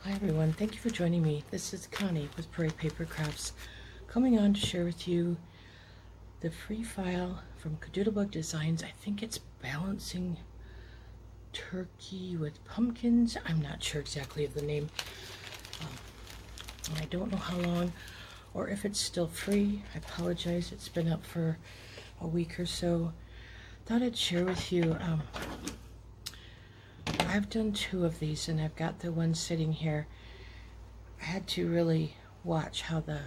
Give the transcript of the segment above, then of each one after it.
Hi everyone, thank you for joining me. This is Connie with Prairie Paper Crafts, coming on to share with you the free file from Doodlebug Designs. I think it's balancing turkey with pumpkins. I'm not sure exactly of the name. I don't know how long or if it's still free. I apologize, it's been up for a week or so. Thought I'd share with you. I've done 2 of these and I've got the one sitting here. I had to really watch how the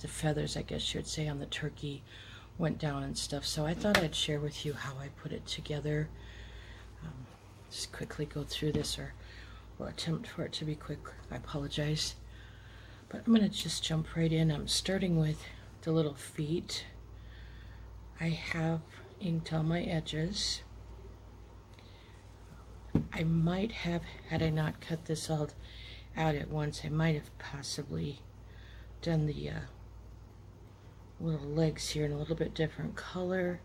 feathers, I guess you would say, on the turkey went down and stuff. So I thought I'd share with you how I put it together. Just quickly go through this, or will attempt for it to be quick. I apologize. But I'm going to just jump right in. I'm starting with the little feet. I have inked on my edges. I might have, had I not cut this all out at once, I might have possibly done the little legs here in a little bit different color,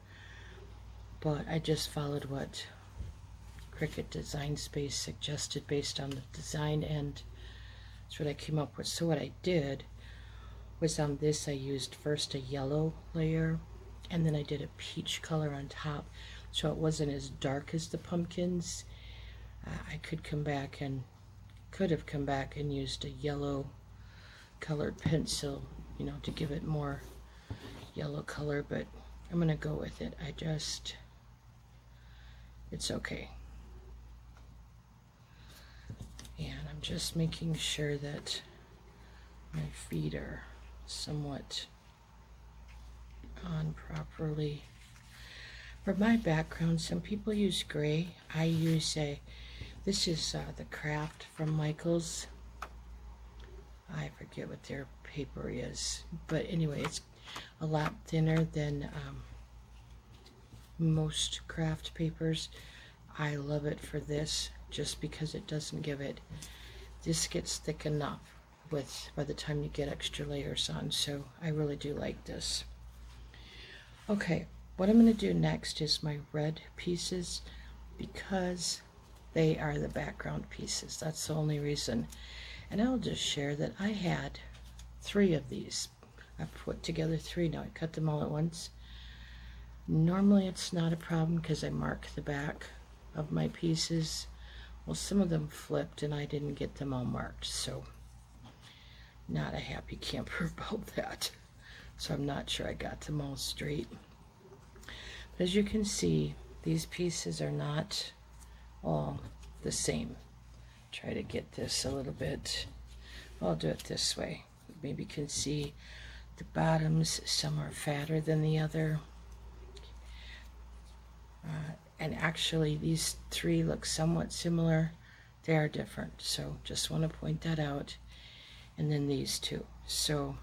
but I just followed what Cricut Design Space suggested based on the design, and that's what I came up with. So what I did was on this I used first a yellow layer, and then I did a peach color on top, so it wasn't as dark as the pumpkins. I could have come back and used a yellow colored pencil, to give it more yellow color, but I'm gonna go with it. It's okay. And I'm just making sure that my feet are somewhat on properly. For my background, some people use gray. I use this is the Craft from Michaels. I forget what their paper is, but anyway, it's a lot thinner than most craft papers. I love it for this just because it doesn't give it, this gets thick enough by the time you get extra layers on, so I really do like this. Okay, what I'm going to do next is my red pieces, because they are the background pieces. That's the only reason. And I'll just share that I had 3 of these. I put together 3 now. I cut them all at once. Normally it's not a problem because I mark the back of my pieces. Well, some of them flipped and I didn't get them all marked, so not a happy camper about that. So I'm not sure I got them all straight. But as you can see, these pieces are not all the same. Try to get this a little bit, I'll do it this way. Maybe you can see the bottoms, some are fatter than the other. And actually these 3 look somewhat similar. They are different, so just want to point that out. And then these 2. So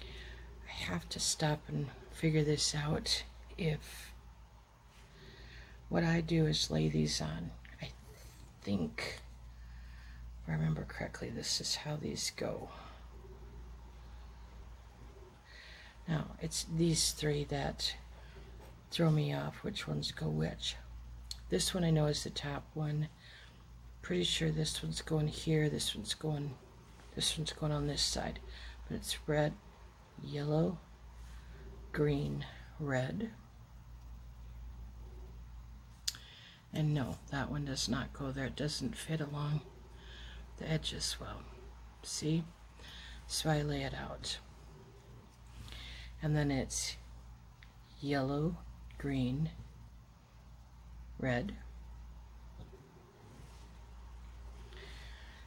I have to stop and figure this out. If what I do is lay these on, I think, if I remember correctly, this is how these go. Now, it's these 3 that throw me off, which ones go which. This one I know is the top one. Pretty sure this one's going here, this one's going on this side. But it's red, yellow, green, red. And no, that one does not go there. It doesn't fit along the edges well. See? So I lay it out. And then it's yellow, green, red.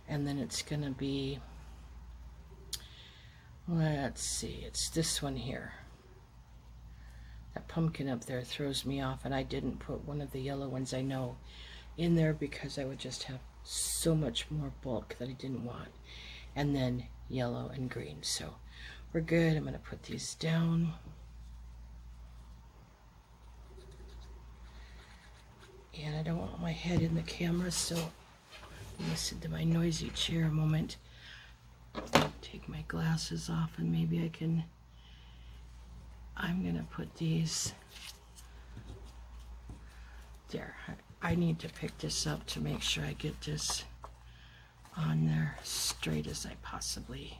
And then it's going to be, let's see, it's this one here. That pumpkin up there throws me off, and I didn't put one of the yellow ones I know in there because I would just have so much more bulk that I didn't want. And then yellow and green. So we're good. I'm going to put these down. And I don't want my head in the camera, so listen to my noisy chair a moment. Take my glasses off and maybe I can, I'm going to put these there. I need to pick this up to make sure I get this on there straight as I possibly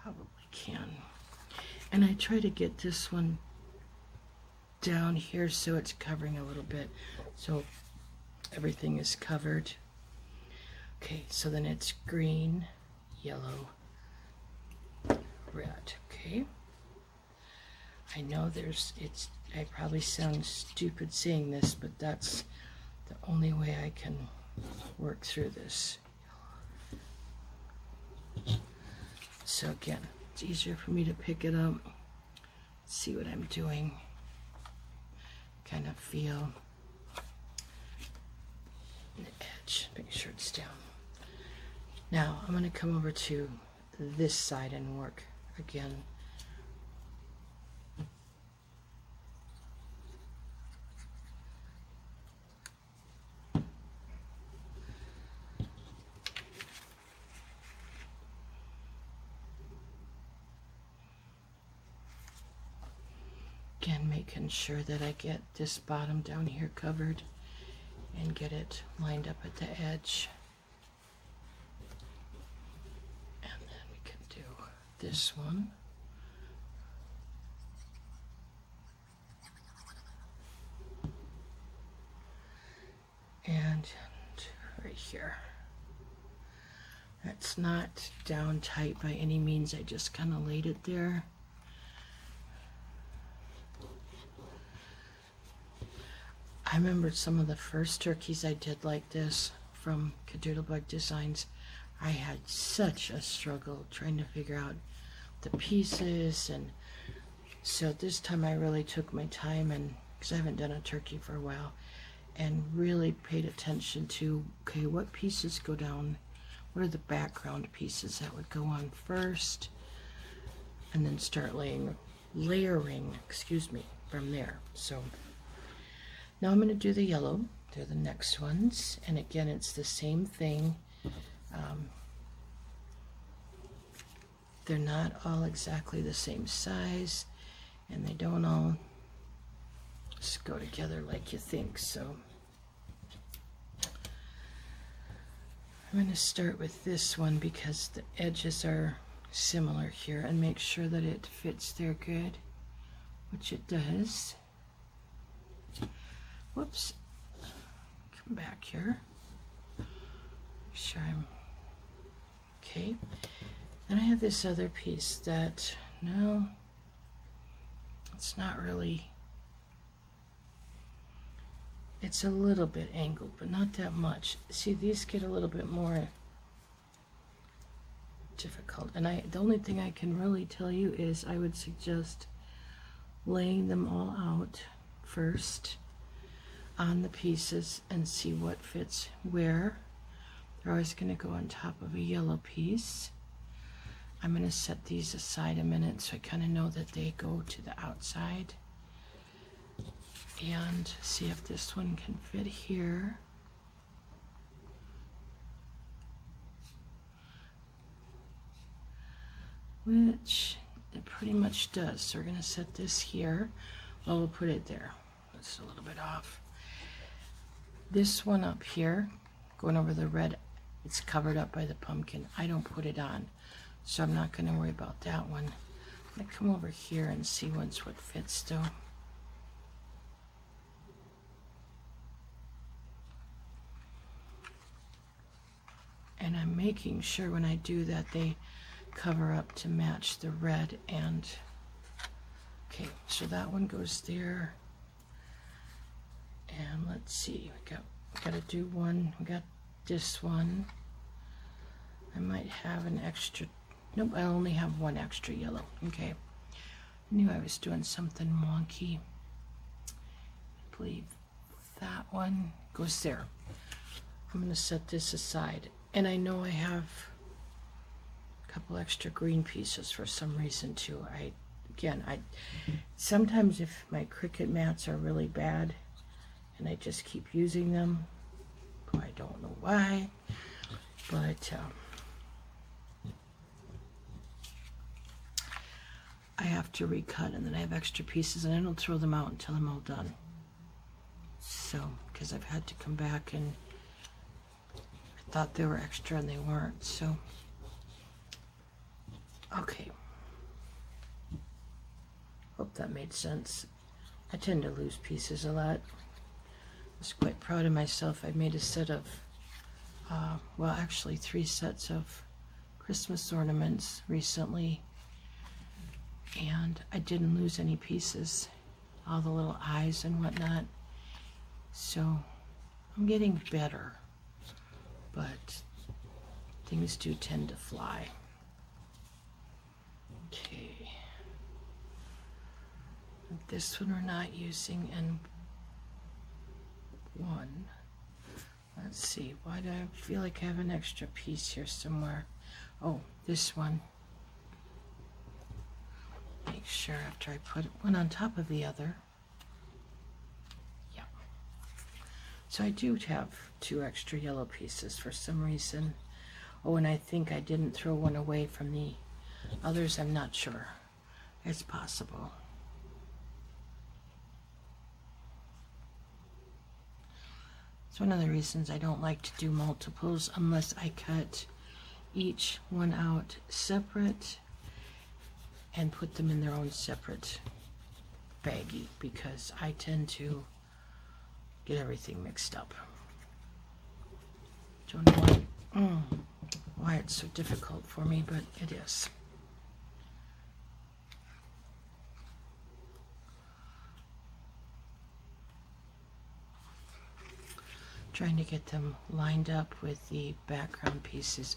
probably can. And I try to get this one down here so it's covering a little bit, so everything is covered. Okay, so then it's green, yellow, red. Okay, I know I probably sound stupid saying this, but that's the only way I can work through this. So again, it's easier for me to pick it up, see what I'm doing, kind of feel the edge, make sure it's down. Now I'm going to come over to this side and work again. Again, making sure that I get this bottom down here covered and get it lined up at the edge. And then we can do this one. And right here. That's not down tight by any means, I just kind of laid it there. I remember some of the first turkeys I did like this from Cadoodlebug Designs. I had such a struggle trying to figure out the pieces, and so this time I really took my time, and because I haven't done a turkey for a while, and really paid attention to, okay, what pieces go down, what are the background pieces that would go on first, and then start layering, from there. So now I'm going to do the yellow. They're the next ones, and again it's the same thing. They're not all exactly the same size, and they don't all just go together like you think. So I'm going to start with this one because the edges are similar here, and make sure that it fits there good, which it does. Whoops, come back here, make sure I'm okay. And I have this other piece that, no, it's not really, it's a little bit angled, but not that much. See, these get a little bit more difficult, and the only thing I can really tell you is I would suggest laying them all out first on the pieces and see what fits where. They're always going to go on top of a yellow piece. I'm going to set these aside a minute so I kind of know that they go to the outside, and see if this one can fit here. Which it pretty much does. So we're going to set this here. Well, we'll put it there. It's a little bit off. This one up here, going over the red, it's covered up by the pumpkin. I don't put it on, so I'm not going to worry about that one. I'm going to come over here and see what fits though. And I'm making sure when I do that they cover up to match the red. And okay, so that one goes there. And let's see, we got to do one. We got this one. I might have an extra. Nope, I only have one extra yellow. Okay, I knew I was doing something wonky. I believe that one goes there. I'm going to set this aside, and I know I have a couple extra green pieces for some reason too. I sometimes if my Cricut mats are really bad and I just keep using them, I don't know why, but I have to recut, and then I have extra pieces, and I don't throw them out until I'm all done. So, because I've had to come back, and I thought they were extra and they weren't. So, okay. Hope that made sense. I tend to lose pieces a lot. I was quite proud of myself. I made a set of, well, actually 3 sets of Christmas ornaments recently, and I didn't lose any pieces, all the little eyes and whatnot. So I'm getting better, but things do tend to fly. Okay. This one we're not using, and one. Let's see, why do I feel like I have an extra piece here somewhere? Oh, this one. Make sure after I put one on top of the other. Yeah. So I do have 2 extra yellow pieces for some reason. Oh, and I think I didn't throw one away from the others. I'm not sure. It's possible. It's one of the reasons I don't like to do multiples unless I cut each one out separate and put them in their own separate baggie, because I tend to get everything mixed up. Don't know why it's so difficult for me, but it is. Trying to get them lined up with the background pieces.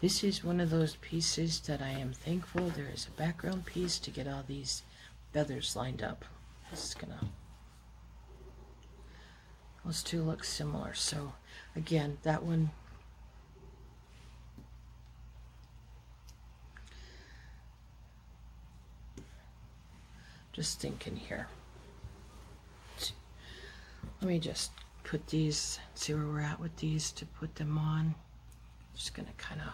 This is one of those pieces that I am thankful there is a background piece to get all these feathers lined up. This is gonna, those 2 look similar. So again, that one, just thinking here. Let me just put these, see where we're at with these to put them on. Just gonna kind of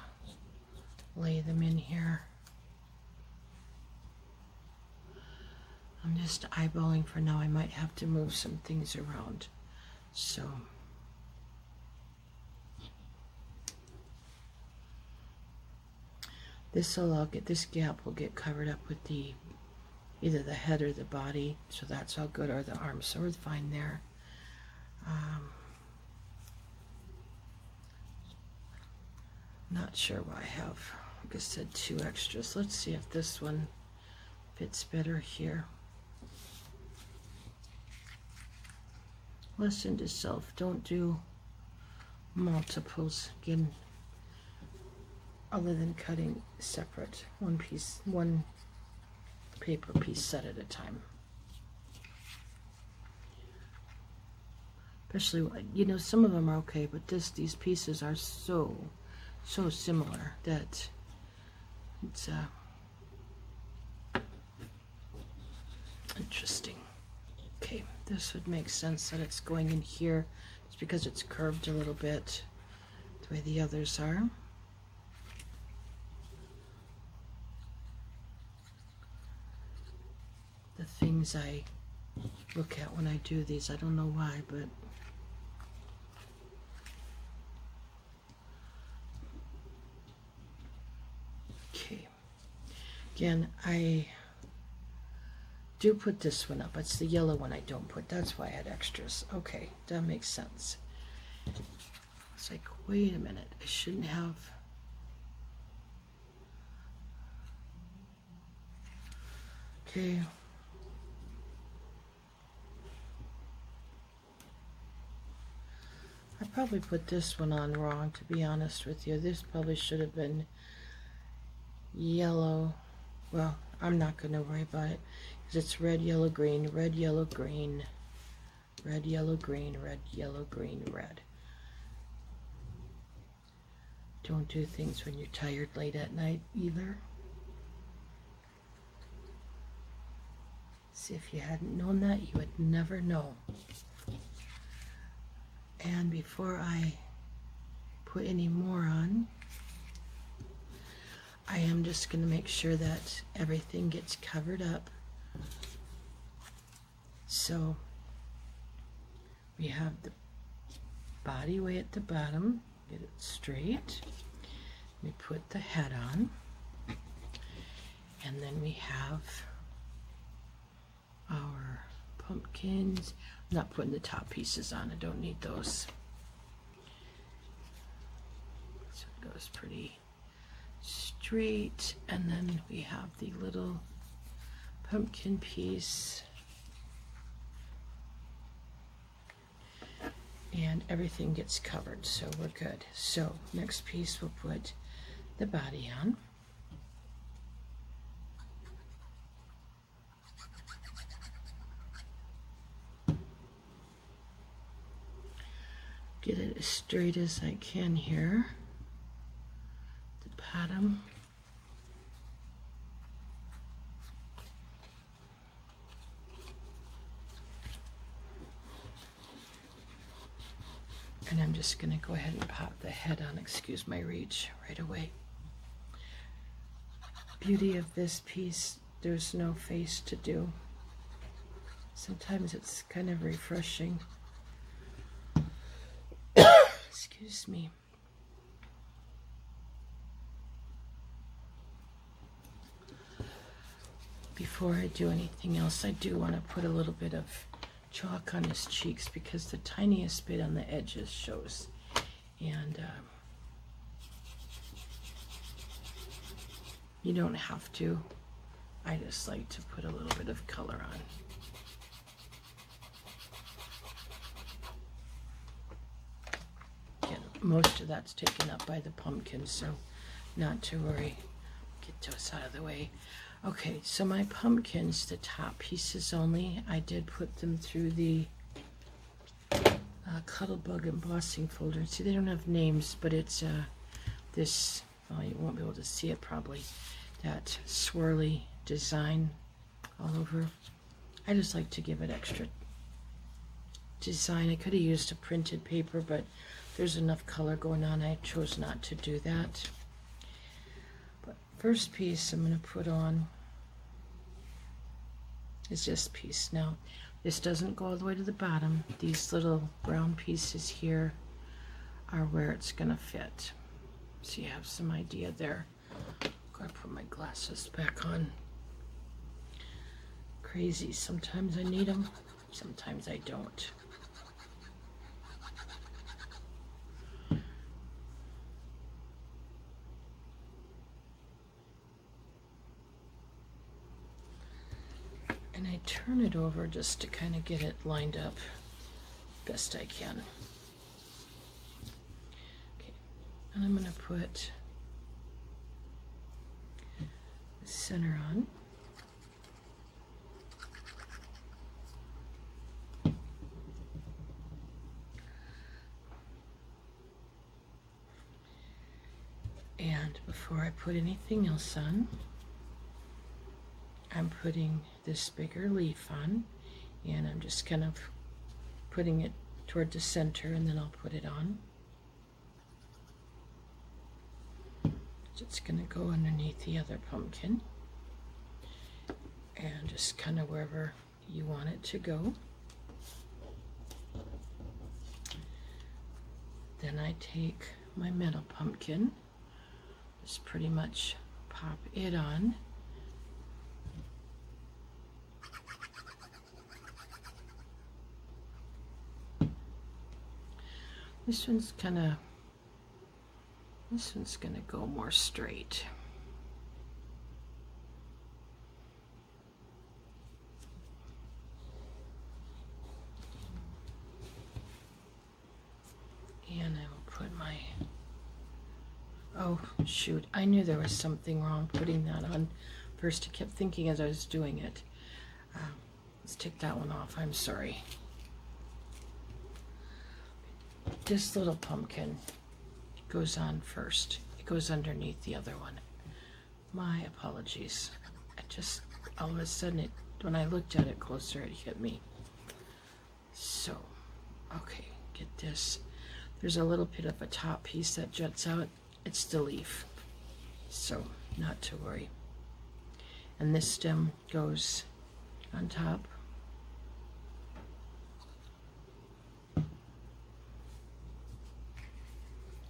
lay them in here. I'm just eyeballing for now. I might have to move some things around. So this gap will get covered up with the either the head or the body, so that's all good, or the arms, so we're fine there. Not sure why I have, like I said, 2 extras. Let's see if this one fits better here. Lesson to self, don't do multiples again, other than cutting separate, one paper piece set at a time. Especially, you know, some of them are okay, but these pieces are so similar that it's interesting. Okay, this would make sense that it's going in here. It's because it's curved a little bit the way the others are. The things I look at when I do these, I don't know why, but okay. Again, I do put this one up. It's the yellow one I don't put. That's why I had extras. Okay, that makes sense. It's like, wait a minute, I shouldn't have. Okay. I probably put this one on wrong, to be honest with you. This probably should have been yellow. Well, I'm not going to worry about it, because it's red, yellow, green, red, yellow, green, red, yellow, green, red, yellow, green, red. Don't do things when you're tired late at night either. See, if you hadn't known that, you would never know. And before I put any more on, I am just going to make sure that everything gets covered up. So we have the body way at the bottom. get it straight. We put the head on, and then we have our pumpkins. I'm not putting the top pieces on, I don't need those. So it goes pretty straight, and then we have the little pumpkin piece, and everything gets covered, so we're good. So next piece, we'll put the body on. Get it as straight as I can here. The bottom. And I'm just going to go ahead and pop the head on, excuse my reach, right away. Beauty of this piece, there's no face to do. Sometimes it's kind of refreshing. Excuse me. Before I do anything else, I do want to put a little bit of chalk on his cheeks because the tiniest bit on the edges shows. And you don't have to. I just like to put a little bit of color on. Most of that's taken up by the pumpkin, so not to worry. Get those out of the way. Okay, so my pumpkins, the top pieces only, I did put them through the Cuttlebug embossing folder. See, they don't have names, but it's this, well, you won't be able to see it probably, that swirly design all over. I just like to give it extra design. I could have used a printed paper, but there's enough color going on. I chose not to do that. But first piece I'm going to put on is this piece. Now, this doesn't go all the way to the bottom. These little brown pieces here are where it's going to fit. So you have some idea there. Gotta put my glasses back on. Crazy. Sometimes I need them, sometimes I don't. And I turn it over just to kind of get it lined up best I can. Okay, and I'm going to put the center on. And before I put anything else on, I'm putting this bigger leaf on, and I'm just kind of putting it toward the center, and then I'll put it on. So it's going to go underneath the other pumpkin, and just kind of wherever you want it to go. Then I take my metal pumpkin, just pretty much pop it on. This one's gonna go more straight. And I will put my, oh shoot, I knew there was something wrong putting that on first. I kept thinking as I was doing it. Let's take that one off, I'm sorry. This little pumpkin goes on first. It goes underneath the other one. My apologies. I just, all of a sudden, when I looked at it closer, it hit me. So, okay, get this. There's a little bit of a top piece that juts out. It's the leaf. So, not to worry. And this stem goes on top.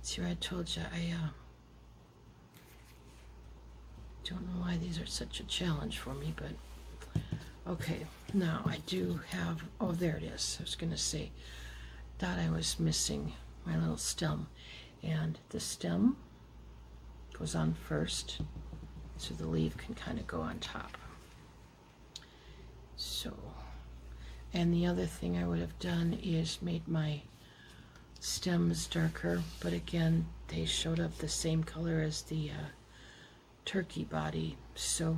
See what I told you, I don't know why these are such a challenge for me, but okay. Now I do have, oh, there it is. I was going to say, thought I was missing my little stem. And the stem goes on first, so the leaf can kind of go on top. So, and the other thing I would have done is made my stems darker, but again, they showed up the same color as the turkey body, so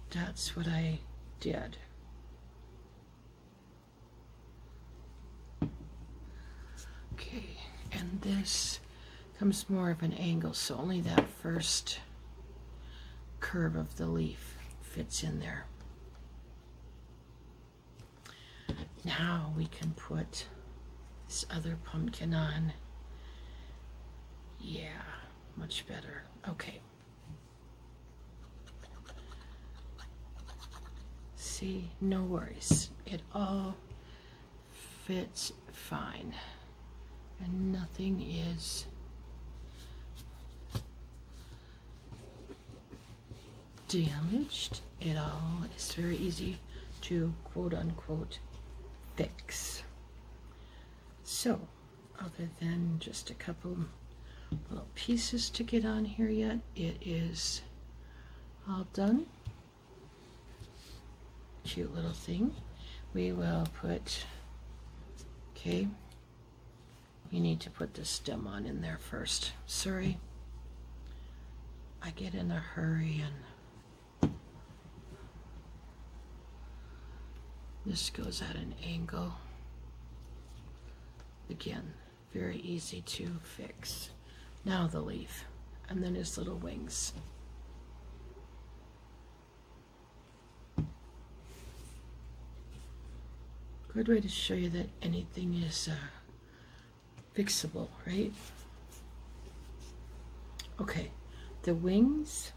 that's what I did. Okay, and this comes more of an angle, so only that first curve of the leaf fits in there. Now we can put this other pumpkin on. Yeah, much better. Okay. See, no worries. It all fits fine. And nothing is damaged. It all is very easy to quote unquote fix. So, other than just a couple little pieces to get on here yet, it is all done. Cute little thing. We will put, okay, you need to put the stem on in there first. Sorry, I get in a hurry and this goes at an angle. Again, very easy to fix. Now the leaf, and then his little wings. Good way to show you that anything is fixable, right? Okay, the wings,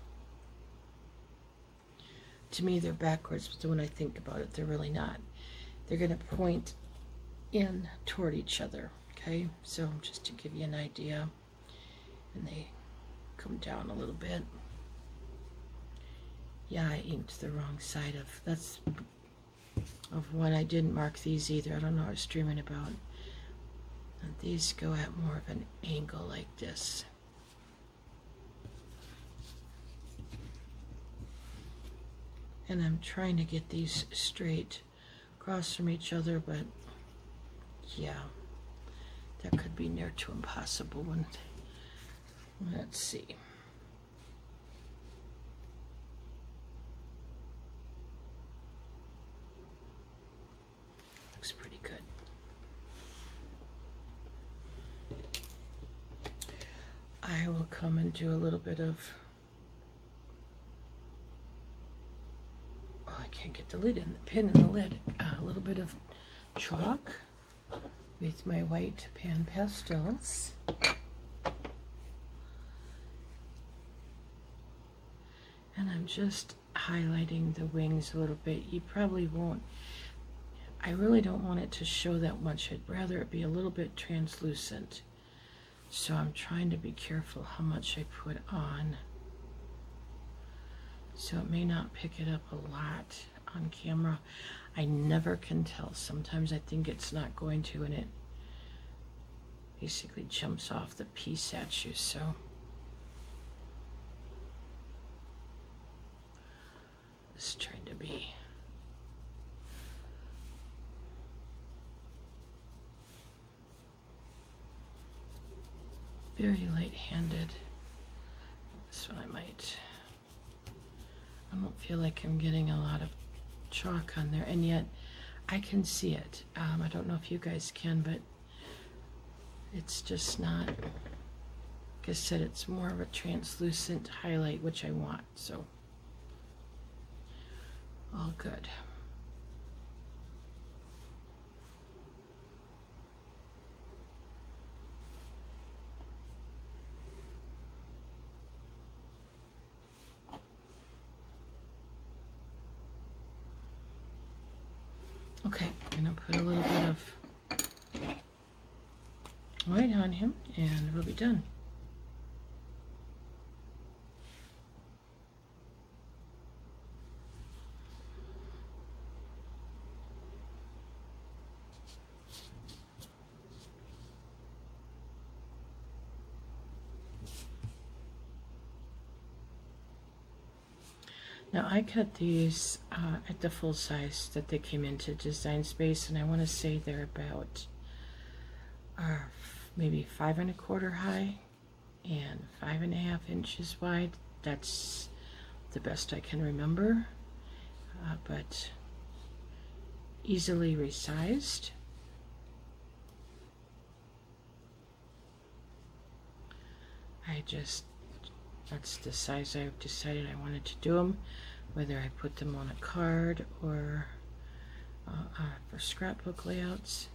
to me they're backwards, but when I think about it, they're really not. They're going to point in toward each other, okay? So just to give you an idea, and they come down a little bit. Yeah, I inked the wrong side of, that's of one. I didn't mark these either. I don't know what I was dreaming about. And these go at more of an angle like this. And I'm trying to get these straight across from each other, but yeah, that could be near to impossible one. Let's see. Looks pretty good. I will come and do a little bit of, oh, I can't get the lid in, the pin in the lid. A little bit of chalk with my white pan pastels. And I'm just highlighting the wings a little bit. You probably won't, I really don't want it to show that much. I'd rather it be a little bit translucent. So I'm trying to be careful how much I put on. So it may not pick it up a lot on camera. I never can tell. Sometimes I think it's not going to, and it basically jumps off the piece at you. So just trying to be very light-handed. This one I don't feel like I'm getting a lot of chalk on there, and yet I can see it. I don't know if you guys can, but it's just not, like I said, it's more of a translucent highlight, which I want, so all good. Okay, I'm gonna put a little bit of white on him, and we'll be done. Now I cut these at the full size that they came into Design Space, and I want to say they're about maybe 5 1/4 high and 5 1/2 inches wide. That's the best I can remember, but easily resized. That's the size I've decided I wanted to do them, whether I put them on a card or for scrapbook layouts.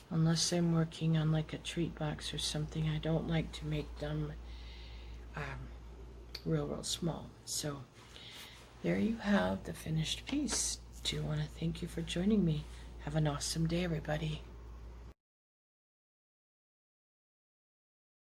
Unless I'm working on like a treat box or something, I don't like to make them real small. So there you have the finished piece. Do want to thank you for joining me. Have an awesome day, everybody.